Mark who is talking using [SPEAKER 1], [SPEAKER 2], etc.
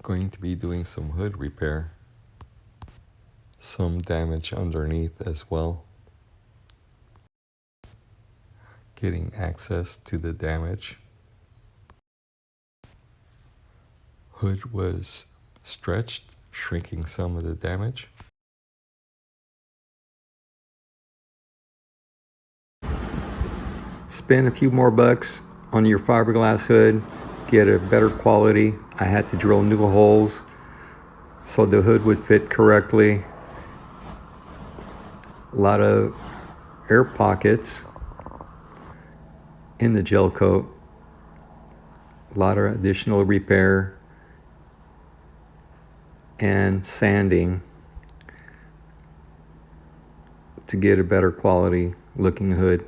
[SPEAKER 1] Going to be doing some hood repair, some damage underneath as well, getting access to the damage. Hood was stretched, shrinking some of the damage. Spend a few more bucks on your fiberglass hood, get a better quality. I had to drill new holes so the hood would fit correctly. A lot of air pockets in the gel coat. A lot of additional repair and sanding to get a better quality looking hood.